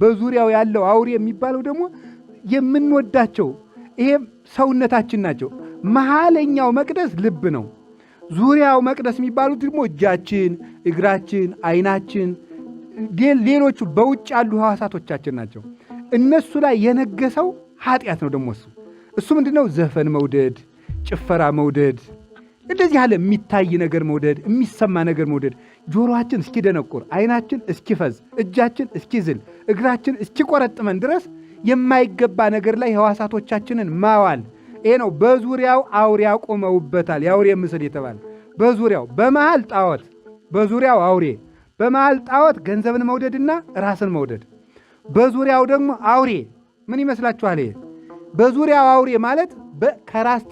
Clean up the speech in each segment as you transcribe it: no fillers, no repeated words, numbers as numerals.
በዙሪያው ያለው አውሬ የሚባለው ደግሞ የምንወዳቸው ይሄ ሰውነታችን ናቸው። መሃለኛው መቅደስ ልብ ነው። ዙሪያው መቅደስ የሚባሉት ደግሞ እጃችን፣ እግራችን፣ አይናችን፣ ሌሎቹ በውጭ ያሉ ሕዋሳቶቻችን ናቸው። እነሱ ላይ የነገሰው ኃጢአት ነው። ደግሞ እሱ ምንድነው? ዘፈን መውደድ፣ ጭፈራ መውደድ፣ እንደዚህ ያለ የሚታይ ነገር መውደድ፣ የሚሰማ ነገር መውደድ፣ ጆሮአችን እስኪደነቁር፣ አይናችን እስኪፈዝ፣ እጃችን እስኪዝል፣ እግራችን እስኪቆረጥመን ድረስ የማይገባ ነገር ላይ ሕዋሳቶቻችንን ማዋል። ይሄ ነው በዙሪያው አውሬ ያቆመውበታል። የአውሬ ምስል የተባለ በዙሪያው በመሃል ጣዖት፣ በዙሪያው አውሬ፣ በመሃል ጣዖት ገንዘብን መውደድና ራስን መውደድ፣ በዙሪያው ደግሞ አውሬ። ምን ይመስላችኋል? ይሄ በዙሪያው አውሬ ማለት ከራስ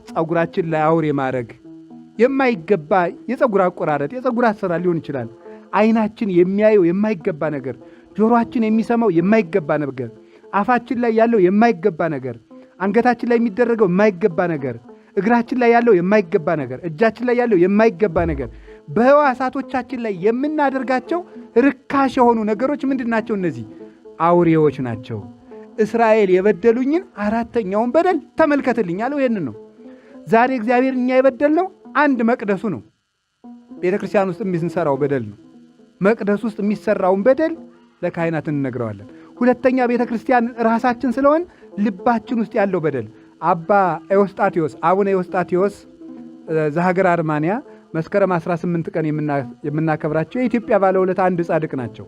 ፀጉራችን ላይ አውሬ ማድረግ፣ የማይገባ የፀጉር አቆራረጥ፣ የፀጉር አሰራር ሊሆን ይችላል። አይናችን የሚያየው የማይገባ ነገር፣ ጆሮአችን የሚሰማው የማይገባ ነገር፣ አፋችን ላይ ያለው የማይገባ ነገር፣ አንገታችን ላይ የሚደረገው የማይገባ ነገር፣ እግራችን ላይ ያለው የማይገባ ነገር፣ እጃችን ላይ ያለው የማይገባ ነገር፣ በሕዋሳቶቻችን ላይ የምናደርጋቸው ርካሽ የሆኑ ነገሮች ምንድን ናቸው? እነዚህ አውሬዎች ናቸው። እስራኤል የበደሉኝን አራተኛውን በደል ተመልከትልኝ አለው። ይህንን ነው ዛሬ እግዚአብሔር እኛ የበደልነው አንድ መቅደሱ ነው። ቤተ ክርስቲያን ውስጥ የሚሰራው በደል ነው። መቅደስ ውስጥ የሚሰራውን በደል ለካህናት እንነግረዋለን። ሁለተኛ ቤተ ክርስቲያን ራሳችን ስለሆን ልባችን ውስጥ ያለው በደል አቡነ ኤዎስጣቴዎስ ዘሀገር አርማንያ መስከረም 18 ቀን የምናከብራቸው የኢትዮጵያ ባለውለታ አንድ ጻድቅ ናቸው።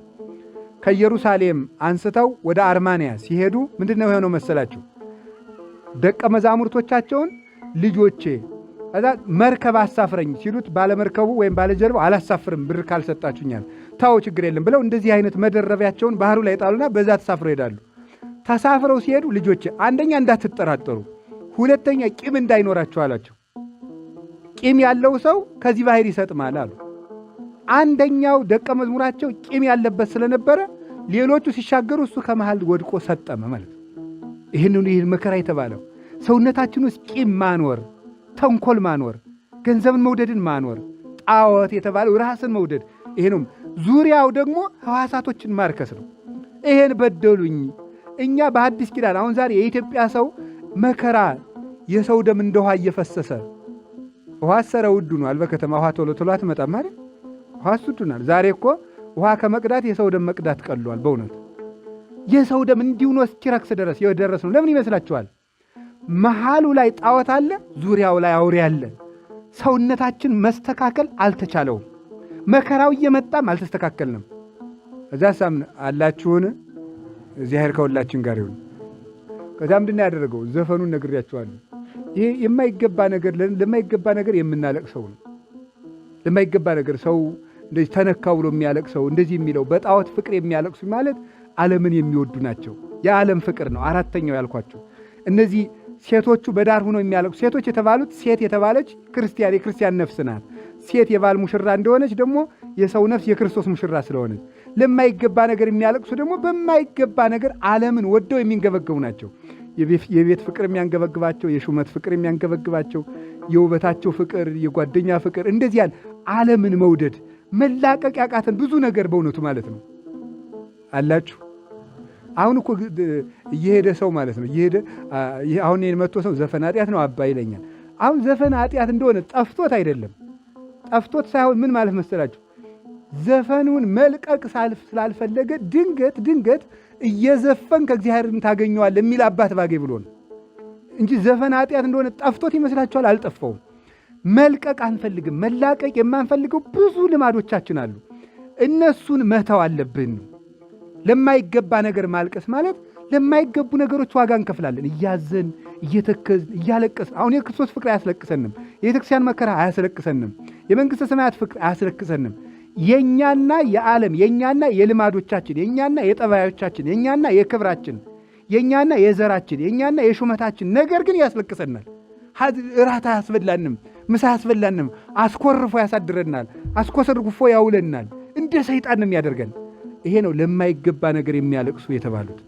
ከኢየሩሳሌም አንስተው ወደ አርማንያ ሲሄዱ ምንድነው የሆነው መሰላችሁ? ደቀ መዛሙርቶቻቸውን ልጆቼ መርከብ አሳፍረኝ ሲሉት ባለመርከቡ ወይም ባለጀርባው አላሳፍርም ብር ካልሰጣችሁኛል፣ ታው ችግር የለም ብለው እንደዚህ አይነት መደረቢያቸውን ባህሩ ላይ ጣሉና በዛ ተሳፍረው ይሄዳሉ። ተሳፍረው ሲሄዱ ልጆቼ አንደኛ እንዳትጠራጠሩ፣ ሁለተኛ ቂም እንዳይኖራችሁ አላቸው። ቂም ያለው ሰው ከዚህ ባህር ይሰጥማል አሉ። አንደኛው ደቀ መዝሙራቸው ቂም ያለበት ስለነበረ ሌሎቹ ሲሻገሩ እሱ ከመሃል ወድቆ ሰጠመ ማለት ነው። ይህን መከራ የተባለው ሰውነታችን ውስጥ ቂም ማኖር፣ ተንኮል ማኖር፣ ገንዘብን መውደድን ማኖር፣ ጣዖት የተባለው ራስን መውደድ፣ ይሄ ነው። ዙሪያው ደግሞ ሕዋሳቶችን ማርከስ ነው። ይሄን በደሉኝ። እኛ በአዲስ ኪዳን አሁን ዛሬ የኢትዮጵያ ሰው መከራ የሰው ደም እንደ ውሃ እየፈሰሰ ውሃ ሰረ ውድ ሆኗል። በከተማ ውሃ ቶሎ ቶሎ አትመጣም ማለት ውሃ ሱዱናል። ዛሬ እኮ ውሃ ከመቅዳት የሰው ደም መቅዳት ቀሏል። በእውነት የሰው ደም እንዲሁን እስኪረክስ ድረስ የደረስ ነው። ለምን ይመስላችኋል? መሃሉ ላይ ጣዖት አለ፣ ዙሪያው ላይ አውሬ አለ። ሰውነታችን መስተካከል አልተቻለውም። መከራው እየመጣም አልተስተካከልንም። እዛ ሳምን አላችሁን? እግዚአብሔር ከሁላችን ጋር ይሁን። ከዛ ምንድን ያደረገው? ዘፈኑን ነግሬያችኋለሁ። ይሄ የማይገባ ነገር ለማይገባ ነገር የምናለቅሰው ነው። ለማይገባ ነገር ሰው እንደዚህ ተነካ ብሎ የሚያለቅሰው እንደዚህ የሚለው በጣዖት ፍቅር የሚያለቅሱ ማለት ዓለምን የሚወዱ ናቸው። የዓለም ፍቅር ነው። አራተኛው ያልኳቸው እነዚህ ሴቶቹ በዳር ሆነው የሚያለቅሱ ሴቶች የተባሉት ሴት የተባለች የክርስቲያን ነፍስ ናት። ሴት የባል ሙሽራ እንደሆነች ደግሞ የሰው ነፍስ የክርስቶስ ሙሽራ ስለሆነች ለማይገባ ነገር የሚያለቅሱ ደግሞ በማይገባ ነገር ዓለምን ወደው የሚንገበገቡ ናቸው። የቤት ፍቅር የሚያንገበግባቸው፣ የሹመት ፍቅር የሚያንገበግባቸው፣ የውበታቸው ፍቅር፣ የጓደኛ ፍቅር፣ እንደዚህ ያለ ዓለምን መውደድ መላቀቅ ያቃተን ብዙ ነገር በእውነቱ ማለት ነው አላችሁ። አሁን እኮ እየሄደ ሰው ማለት ነው አሁን መጥቶ ሰው ዘፈን ኃጢአት ነው አባ ይለኛል። አሁን ዘፈን ኃጢአት እንደሆነ ጠፍቶት አይደለም፣ ጠፍቶት ሳይሆን ምን ማለት መሰላችሁ? ዘፈኑን መልቀቅ ስላልፈለገ ድንገት እየዘፈን ከእግዚአብሔርም ታገኘዋለህ የሚል አባት ባገኝ ብሎ ነው እንጂ ዘፈን ኃጢአት እንደሆነ ጠፍቶት ይመስላችኋል? አልጠፋውም። መልቀቅ አንፈልግም። መላቀቅ የማንፈልገው ብዙ ልማዶቻችን አሉ። እነሱን መተው አለብን። ለማይገባ ነገር ማልቀስ ማለት ለማይገቡ ነገሮች ዋጋ እንከፍላለን። እያዘን እየተከዝን እያለቀስን። አሁን የክርስቶስ ፍቅር አያስለቅሰንም። የቤተክርስቲያን መከራ አያስለቅሰንም። የመንግሥተ ሰማያት ፍቅር አያስለቅሰንም። የኛና የዓለም የኛና የልማዶቻችን የኛና የጠባዮቻችን የኛና የክብራችን የኛና የዘራችን የኛና የሹመታችን ነገር ግን ያስለቅሰናል። እራት አያስበላንም፣ ምሳ አያስበላንም፣ አስኮርፎ ያሳድረናል፣ አስኮሰርፎ ያውለናል። እንደ ሰይጣን ነው የሚያደርገን። ይሄ ነው ለማይገባ ነገር የሚያለቅሱ የተባሉት።